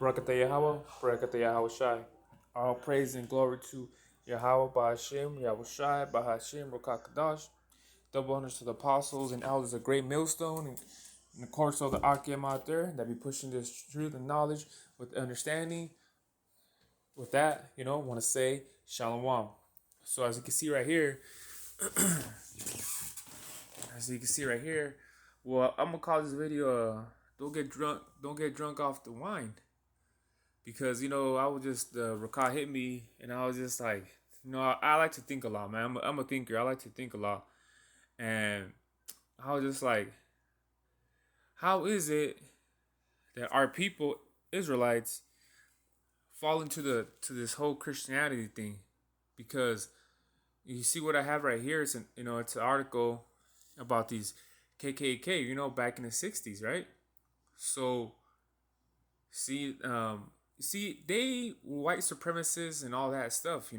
Barakatah Yahweh, Barakatah Yahweh Shai. All praise and glory to Yahweh, Bahashim, Yahweh Shai, Bahashim, Rokakadash. Double honors to the apostles and elders, a great millstone, and the course of the Akim out there that be pushing this truth and knowledge with understanding. With that, want to say Shalom. So as you can see right here, well, I'm gonna call this video don't get drunk off the wine. Because I was just Rakat hit me, and I was just like, I like to think a lot, man. I'm a thinker. I like to think a lot, and I was just like, how is it that our people, Israelites, fall into to this whole Christianity thing? Because you see what I have right here. It's an article about these KKK. Back in the '60s, right? So see, they white supremacists and all that stuff,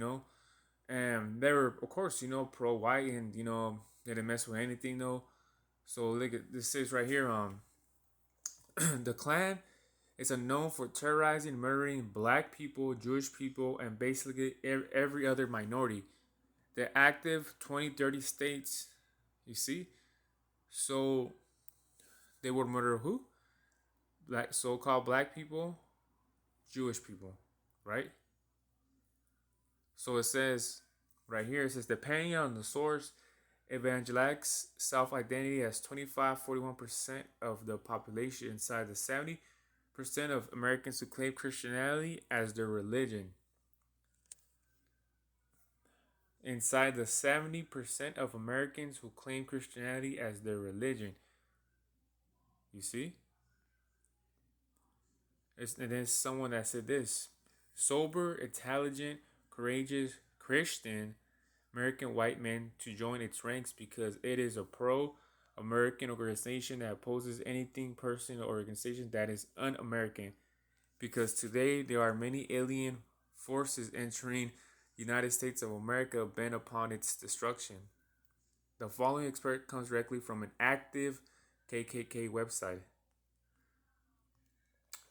and they were, of course, pro-white, and they didn't mess with anything though. So look at this says right here. The Klan is known for terrorizing, murdering black people, Jewish people, and basically every other minority. The active 20-30 states. You see, so they would murder who? Black, so-called black people, Jewish people, right? So it says right here, it says depending on the source, evangelics self-identity as 25-41% of the population inside the 70% of Americans who claim Christianity as their religion. Inside the 70% of Americans who claim Christianity as their religion. You see? And then someone that said this: sober, intelligent, courageous Christian American white men to join its ranks because it is a pro-American organization that opposes anything, person, or organization that is un-American. Because today there are many alien forces entering the United States of America bent upon its destruction. The following excerpt comes directly from an active KKK website.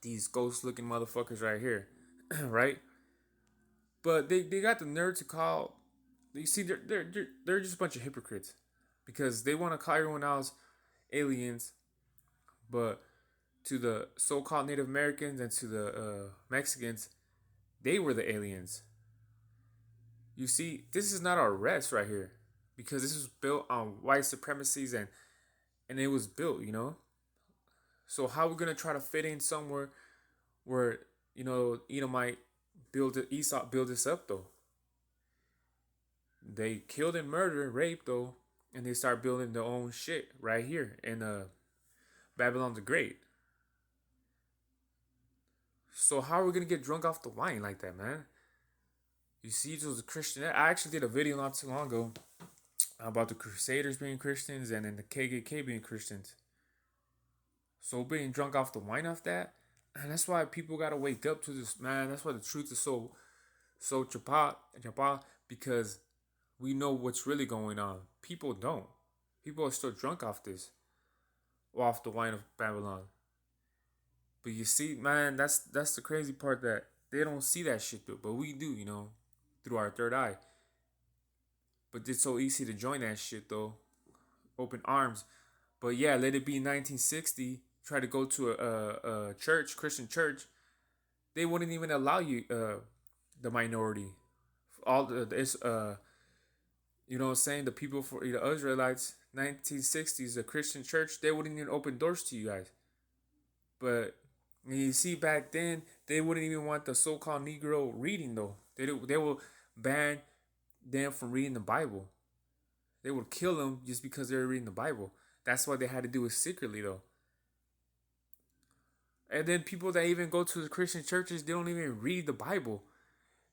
These ghost-looking motherfuckers right here, right? But they got the nerve to call. You see, they're just a bunch of hypocrites because they want to call everyone else aliens, but to the so-called Native Americans and to the Mexicans, they were the aliens. You see, this is not our rest right here because this was built on white supremacies and it was built, So how are we gonna try to fit in somewhere where Edomite Esau build this up though? They killed and murdered and raped though, and they start building their own shit right here in Babylon the Great. So how are we gonna get drunk off the wine like that, man? You see, it was a Christian. I actually did a video not too long ago about the Crusaders being Christians and then the KKK being Christians. So being drunk off the wine off that, and that's why people gotta wake up to this, man. That's why the truth is so chapa because we know what's really going on. People don't. People are still drunk off this, or off the wine of Babylon. But you see, man, that's the crazy part that they don't see that shit though, but we do, through our third eye. But it's so easy to join that shit though, open arms. But yeah, let it be 1960. Try to go to a church, Christian church. They wouldn't even allow you, the minority, all this, you know what I'm saying? The people for the Israelites, 1960s, the Christian church, they wouldn't even open doors to you guys. But you see, back then, they wouldn't even want the so-called Negro reading though. They will ban them from reading the Bible. They would kill them just because they were reading the Bible. That's why they had to do it secretly though. And then people that even go to the Christian churches, they don't even read the Bible.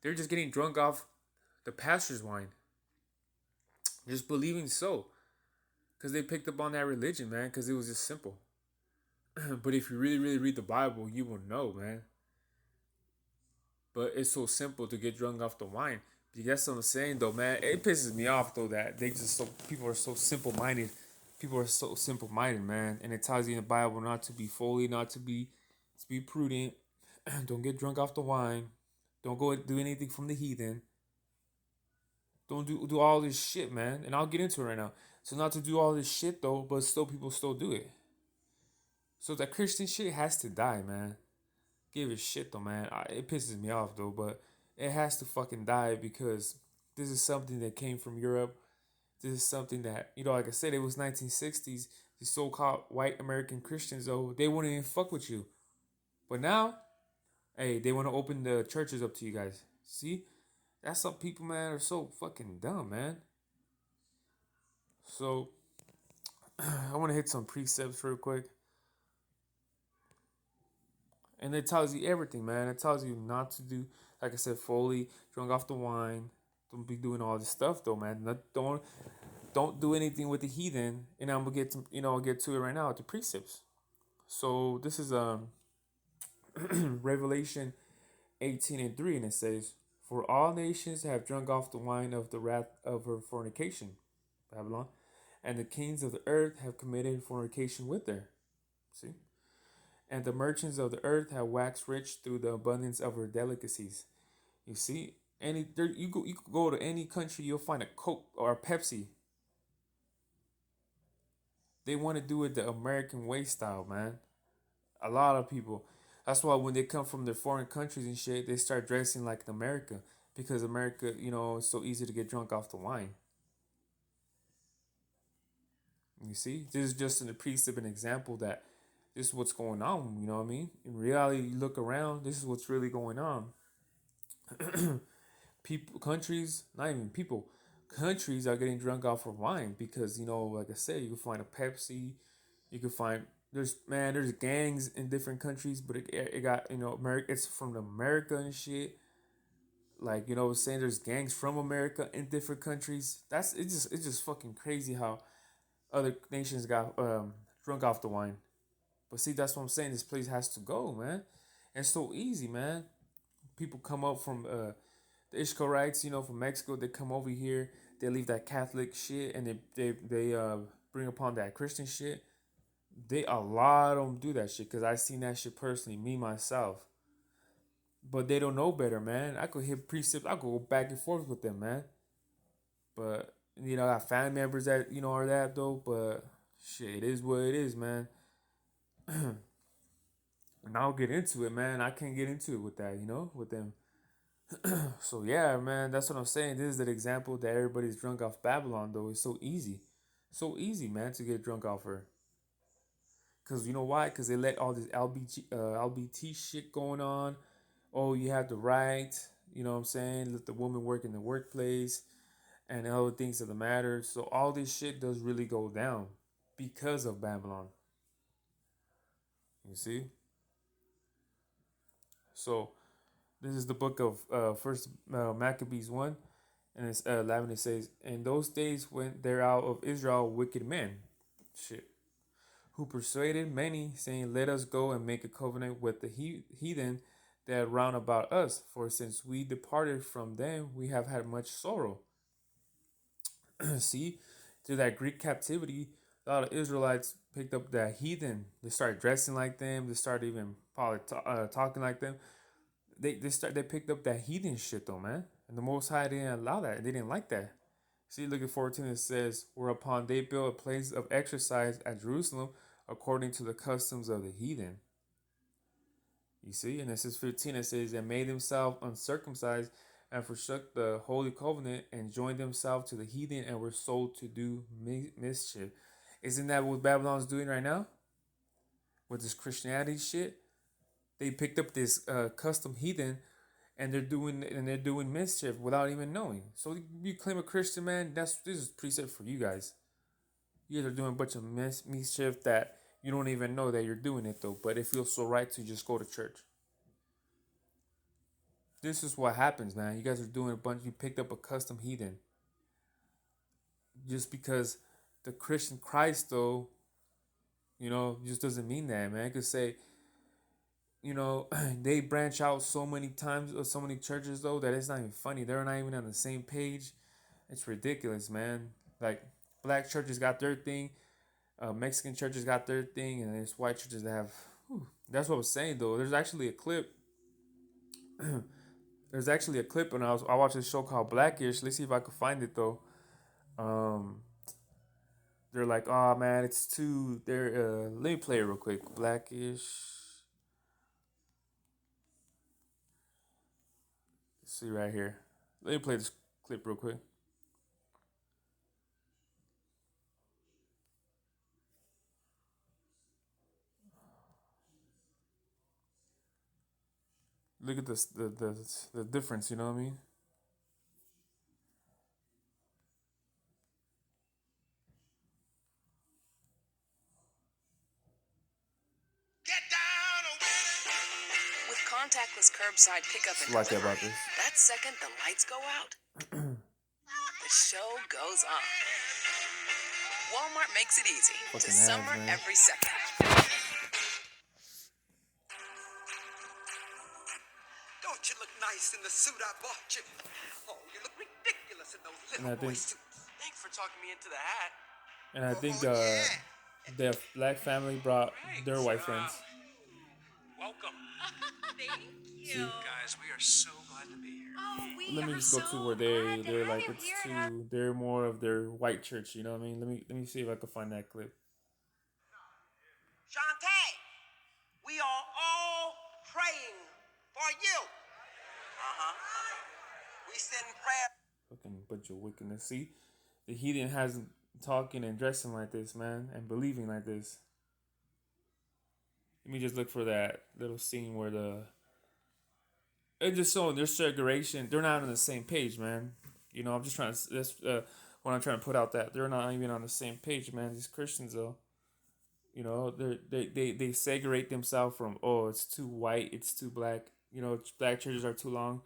They're just getting drunk off the pastor's wine. Just believing so. Because they picked up on that religion, man, because it was just simple. But if you really, really read the Bible, you will know, man. But it's so simple to get drunk off the wine. You guess what I'm saying, though, man? It pisses me off, though, that people are so simple-minded. People are so simple-minded, man. And it tells you in the Bible not to be foolish, not to be prudent, Don't get drunk off the wine. Don't go do anything from the heathen. Don't do all this shit, man. And I'll get into it right now. So not to do all this shit though, but still people still do it. So that Christian shit has to die, man. Give a shit though, man. It pisses me off though, but it has to fucking die because this is something that came from Europe. This is something that, like I said, it was 1960s. The so-called white American Christians though, they wouldn't even fuck with you. But now, hey, they want to open the churches up to you guys. See, that's some people, man, are so fucking dumb, man. So I want to hit some precepts real quick. And it tells you everything, man. It tells you not to do, like I said, fully drunk off the wine. Don't be doing all this stuff though, man. Don't do anything with the heathen. And I'm gonna get to I'll get to it right now at the precepts. So this is Revelation 18:3, and it says, "For all nations have drunk off the wine of the wrath of her fornication, Babylon, and the kings of the earth have committed fornication with her." See? And the merchants of the earth have waxed rich through the abundance of her delicacies. You see, you could go to any country, you'll find a Coke or a Pepsi. They want to do it the American way style, man. A lot of people. That's why when they come from their foreign countries and shit, they start dressing like America because America, it's so easy to get drunk off the wine. You see, this is just a piece of an example that this is what's going on. You know what I mean? In reality, you look around. This is what's really going on. People, countries, not even people, countries are getting drunk off of wine because like I said, you can find a Pepsi, you can find there's gangs in different countries, but it got America. It's from America and shit. Like saying there's gangs from America in different countries. It's just fucking crazy how other nations got drunk off the wine. But see, that's what I'm saying. This place has to go, man. And it's so easy, man. People come up from the Ishkarites, from Mexico. They come over here. They leave that Catholic shit, and they bring upon that Christian shit. They a lot of them do that shit because I seen that shit personally, me myself. But they don't know better, man. I could hit precepts. I could go back and forth with them, man. But I got family members that are that though. But shit, it is what it is, man. And I'll get into it, man. I can't get into it with that, with them. So yeah, man, that's what I'm saying. This is an example that everybody's drunk off Babylon, though. It's so easy, man, to get drunk off her. Cause you know why? Cause they let all this LBT shit going on. Oh, you have the right. You know what I'm saying? Let the woman work in the workplace and other things of the matter. So all this shit does really go down because of Babylon. You see? So this is the book of First Maccabees 1, and it's 11. It says, "In those days went there out of Israel wicked men, shit, who persuaded many, saying, 'Let us go and make a covenant with the heathen that round about us. For since we departed from them, we have had much sorrow.'" See, through that Greek captivity, a lot of Israelites picked up that heathen. They started dressing like them. They started even probably talking like them. They picked up that heathen shit though, man. And the Most High didn't allow that. They didn't like that. See, look at 14. It says, "Whereupon they built a place of exercise at Jerusalem, according to the customs of the heathen." You see, and this is 15. It says, "And made themselves uncircumcised, and forsook the holy covenant, and joined themselves to the heathen, and were sold to do mischief." Isn't that what Babylon's doing right now with this Christianity shit? They picked up this custom heathen, and they're doing mischief without even knowing. So you claim a Christian, man. This is precept for you guys. You guys are doing a bunch of mischief that you don't even know that you're doing it though. But it feels so right to just go to church. This is what happens, man. You guys are doing a bunch. You picked up a custom heathen just because the Christian Christ, though, just doesn't mean that, man. I could say, they branch out so many times or so many churches though that it's not even funny. They're not even on the same page. It's ridiculous, man. Like black churches got their thing, Mexican churches got their thing, and there's white churches that have. Whew. That's what I was saying though. There's actually a clip. There's actually a clip, and I watched a show called Blackish. Let's see if I can find it though. Um, they're like, oh man, it's too. They're let me play it real quick. Blackish. Let's see right here. Let me play this clip real quick. Look at this, the difference. You know what I mean? Get down with contactless curbside pickup and Like delivery. about this. That second the lights go out, the show goes on. Walmart makes it easy to Fucking ads, summer man. every second. Don't you look nice in the suit I bought you? Oh, you look ridiculous in those And I little boy think, suits. Thanks for talking me into the hat. and I think Oh, yeah. the black family brought their white friends. Welcome. Thank See? you. Guys, we are so glad to be here. Oh, we Let me are just go so to where glad to they're have like you it's here. too they're more of their white church. You know what I mean? Let me see if I can find that clip. Shantae, we are all praying for you. We send prayer. Fucking bunch of wickedness. See, the heathen hasn't talking and dressing like this, man, and believing like this. Let me just look for that little scene where and just showing their segregation. They're not on the same page, man. You know, I'm just trying to. That's what I'm trying to put out, that they're not even on the same page, man. These Christians, though, you know, they segregate themselves from, oh, it's too white, it's too black. You know, black churches are too long.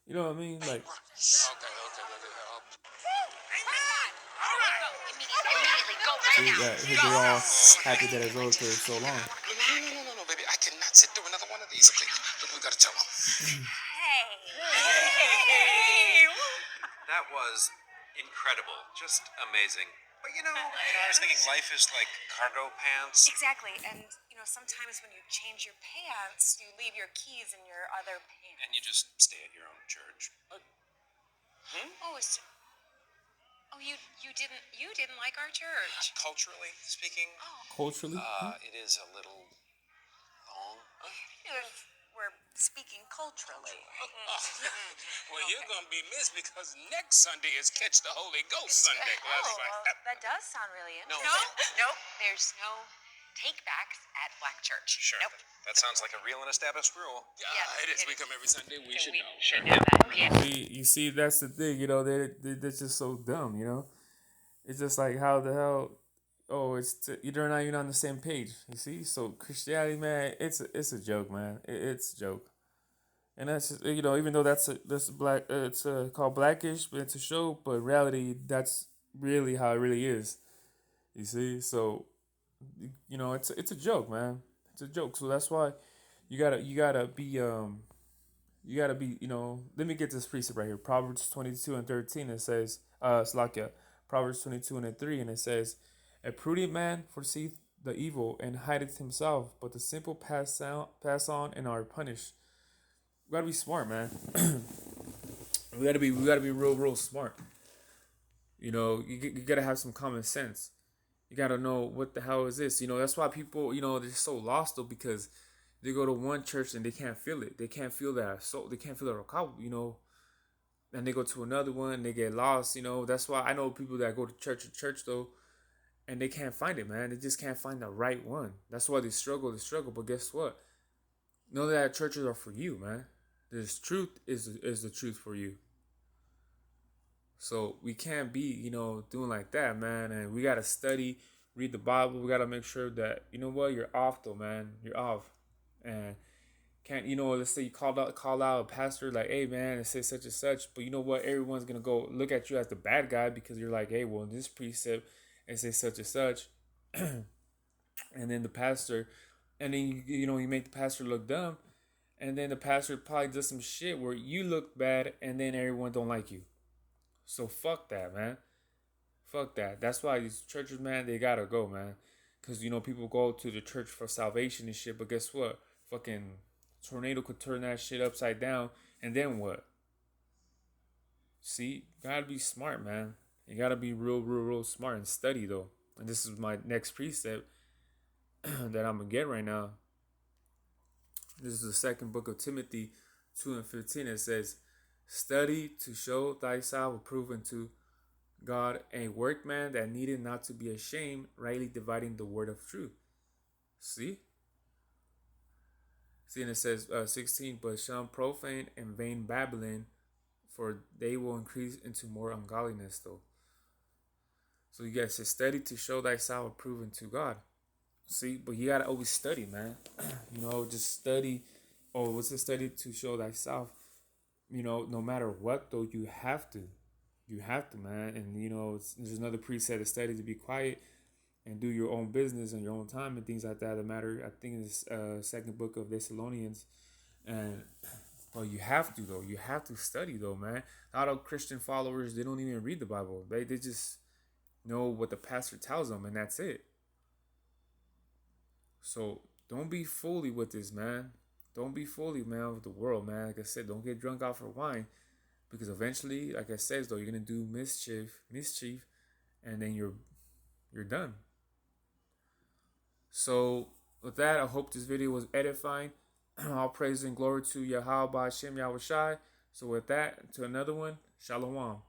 You know what I mean? Like, Immediately go see right now. that they're all happy that it's over for so long. No, baby. I cannot sit through another one of these. Look, we gotta tell them. Hey. That was incredible. Just amazing. But I was thinking life is like cargo pants. Exactly, and sometimes when you change your pants, you leave your keys in your other pants. And you just stay at your own church. Oh, you didn't like our church. Culturally speaking, Culturally, it is a little long. We're speaking culturally. Well, you're going to be missed because next Sunday is Catch the Holy Ghost Sunday. That does sound really No. interesting. Nope. There's no take backs at Black Church. Sure. Nope. That sounds like a real and established rule. Yes, It is. it We is. come every Sunday. We should know. Should know that. Yeah. you see, that's the thing. You know, they're just so dumb. You know, it's just like, how the hell. Oh, they're not even on the same page. You see, so Christianity, man, it's a joke, man. It's a joke. And that's just, even though that's black, it's called Blackish, but it's a show. But in reality, that's really how it really is. You see, so it's a joke, man. It's a joke. So that's why you gotta be. Let me get this precept right here. Proverbs 22:13. It says, Slakia, Proverbs 22:3, and it says, a prudent man foreseeth the evil and hideth himself, but the simple pass on and are punished. We gotta be smart, man. we gotta be real smart. You gotta have some common sense. You gotta know what the hell is this. That's why people, they're so lost though, because they go to one church and they can't feel it. They can't feel that soul. They can't feel the rock. And they go to another one and they get lost. That's why I know people that go to church though, and they can't find it, man. They just can't find the right one. That's why they struggle. But guess what? Know that churches are for you, man. This truth is the truth for you. So we can't be, doing like that, man. And we gotta study, read the Bible. We gotta make sure that you're off though, man. You're off, and can't let's say you call out a pastor like, hey man, and say such and such, but you know what? Everyone's gonna go look at you as the bad guy because you're like, hey, well, in this precept and say such and such, and then the pastor, and then you make the pastor look dumb, and then the pastor probably does some shit where you look bad, and then everyone don't like you. So fuck that, man. Fuck that. That's why these churches, man, they gotta go, man. Cause people go to the church for salvation and shit, but guess what? Fucking Tornado could turn that shit upside down, and then what? See, gotta be smart, man. You gotta be real smart and study though. And this is my next precept that I'm gonna get right now. This is the second book of Timothy 2:15. It says, "Study to show thyself approved unto God, a workman that needed not to be ashamed, rightly dividing the word of truth." See, and it says 16, "But shun profane and vain babbling, for they will increase into more ungodliness." Though, so you guys say, "Study to show thyself approved unto God." See, but you gotta always study, man. Just study. Oh, what's the study to show thyself? No matter what, though, you have to. You have to, man. And, there's another precept of study to be quiet and do your own business on your own time and things like that. The matter, I think, in this second book of Thessalonians. And, well, you have to, though. You have to study, though, man. A lot of Christian followers, they don't even read the Bible. They just know what the pastor tells them, and that's it. So don't be fully with this, man. Don't be fully, man, with the world, man. Like I said, don't get drunk off of wine, because eventually, like I said, though, you're gonna do mischief, and then you're done. So with that, I hope this video was edifying. All praise and glory to Yahweh Ba'Shem Yahweh Shai. So with that, to another one, Shalom.